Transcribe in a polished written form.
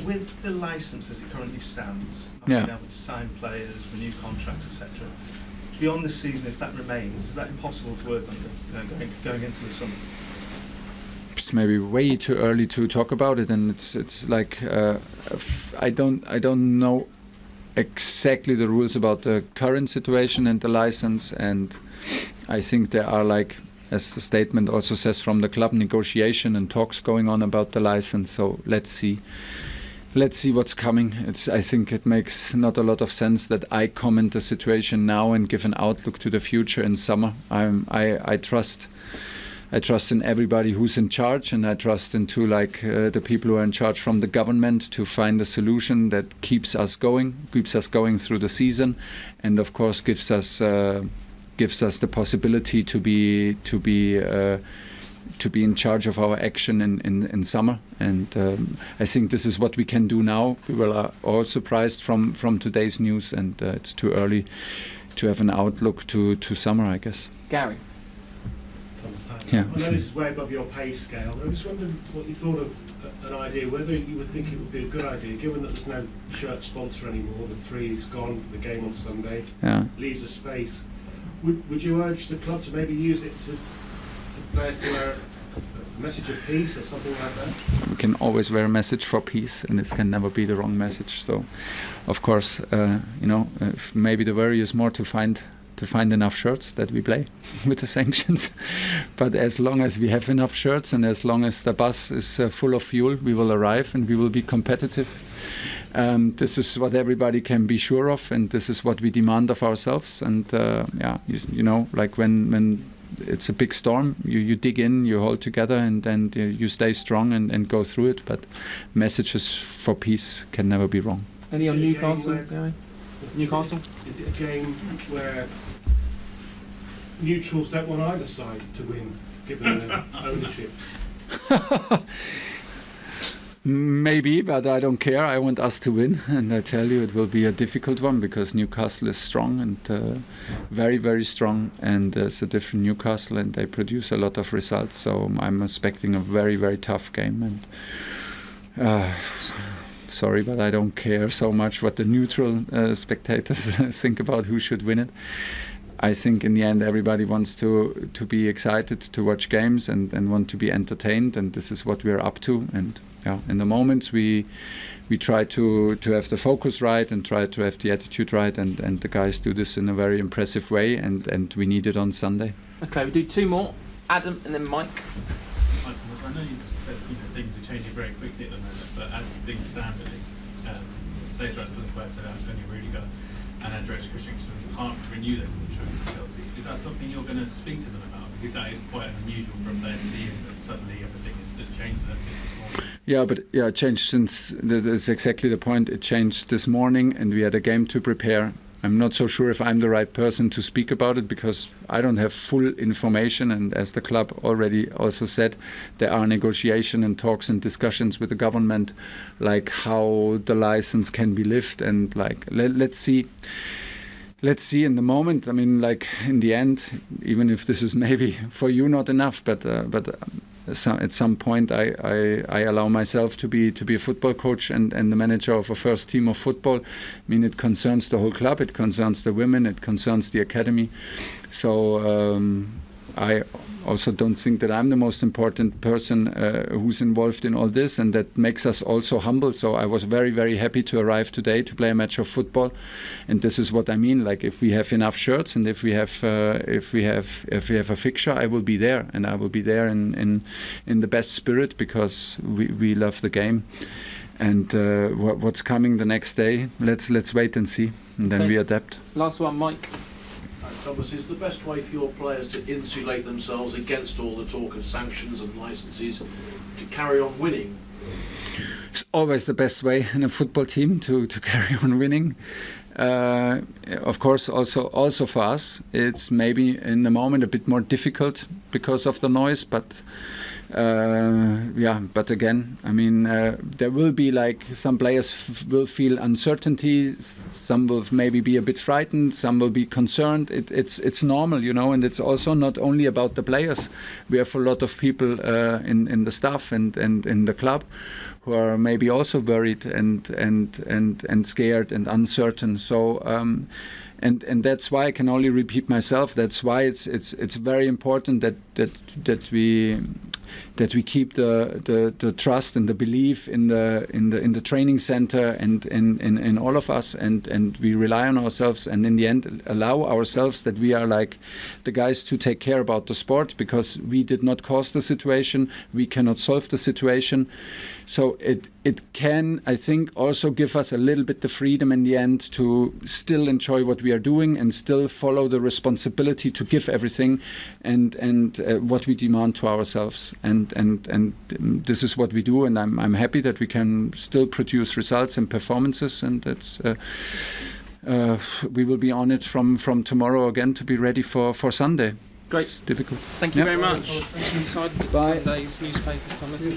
With the licence as it currently stands, Yeah. being able to sign players, renew contracts, etc. Beyond this season, if that remains, is that impossible to work under going into the summer? It's maybe way too early to talk about it, and it's like I don't know exactly the rules about the current situation and the license, and I think there are, like, as the statement also says from the club, negotiation and talks going on about the license. So let's see what's coming. I think it makes not a lot of sense that I comment the situation now and give an outlook to the future in summer. I trust in everybody who's in charge, and I trust into the people who are in charge from the government to find a solution that keeps us going through the season, and of course gives us the possibility to be in charge of our action in summer. And I think this is what we can do now. We were all surprised from today's news, and it's too early to have an outlook to summer, I guess. Gary. Yeah. I know this is way above your pay scale. I just wondered what you thought of an idea, whether you would think it would be a good idea, given that there's no shirt sponsor anymore, the 3 is gone for the game on Sunday, leaves a space. Would you urge the club to maybe use it for players to wear a message of peace or something like that? We can always wear a message for peace, and this can never be the wrong message. So, of course, maybe the worry is more to find enough shirts that we play with the sanctions. But as long as we have enough shirts, and as long as the bus is full of fuel, we will arrive and we will be competitive. This is what everybody can be sure of, and this is what we demand of ourselves. And like when it's a big storm, you dig in, you hold together, and then you stay strong and go through it. But messages for peace can never be wrong. Any on Newcastle, Gary? Newcastle? Is it a game where neutrals don't want either side to win, given their ownership? Maybe, but I don't care. I want us to win, and I tell you, it will be a difficult one, because Newcastle is strong and very, very strong, and there's a different Newcastle, and they produce a lot of results. So I'm expecting a very, very tough game, and sorry, but I don't care so much what the neutral spectators think about who should win it. I think in the end everybody wants to be excited to watch games and want to be entertained, and this is what we're up to. And in the moments we try to have the focus right and try to have the attitude right, and the guys do this in a very impressive way, and we need it on Sunday. Okay, we do 2 more. Adam and then Mike. I know you said things are changing very quickly at the moment, but as things stand, say throughout the Puerto, Antonio Rudiger and Andreas Christensen can't renew their contracts at Chelsea. Is that something you're going to speak to them about? Because that is quite unusual for a player to leave, and suddenly everything has just changed for them since this morning. It changed since. That's exactly the point. It changed this morning, and we had a game to prepare. I'm not so sure if I'm the right person to speak about it, because I don't have full information, and as the club already also said, there are negotiation and talks and discussions with the government, like how the license can be lifted, and let's see. Let's see in the moment. I mean, in the end, even if this is maybe for you not enough, but at some point I allow myself to be a football coach and the manager of a first team of football. I mean, it concerns the whole club, it concerns the women, it concerns the academy. So I also don't think that I'm the most important person who's involved in all this, and that makes us also humble. So I was very, very happy to arrive today to play a match of football, and this is what I mean. Like, if we have enough shirts and if we have a fixture, I will be there, and I will be there in the best spirit, because we love the game. And what's coming the next day? Let's wait and see, and then we adapt. Last one, Mike. Thomas, is the best way for your players to insulate themselves against all the talk of sanctions and licenses to carry on winning? It's always the best way in a football team to carry on winning. Of course, also for us, it's maybe in the moment a bit more difficult because of the noise, but but again, I mean, there will be like some players will feel uncertainty, some will maybe be a bit frightened, some will be concerned. It's normal, you know, and it's also not only about the players. We have a lot of people in the staff and in the club who are maybe also worried and scared and uncertain. So. And that's why I can only repeat myself. That's why it's very important that we keep the trust and the belief in the training center and in all of us, and we rely on ourselves, and in the end allow ourselves that we are like the guys to take care about the sport, because we did not cause the situation, we cannot solve the situation. So it can, I think, also give us a little bit the freedom in the end to still enjoy what we are doing and still follow the responsibility to give everything and what we demand to ourselves. And this is what we do, and I'm happy that we can still produce results and performances, and that's we will be on it from tomorrow again to be ready for Sunday. Great. It's difficult. Thank you Yeah. very much. Inside Bye. Sunday's newspapers, Thomas.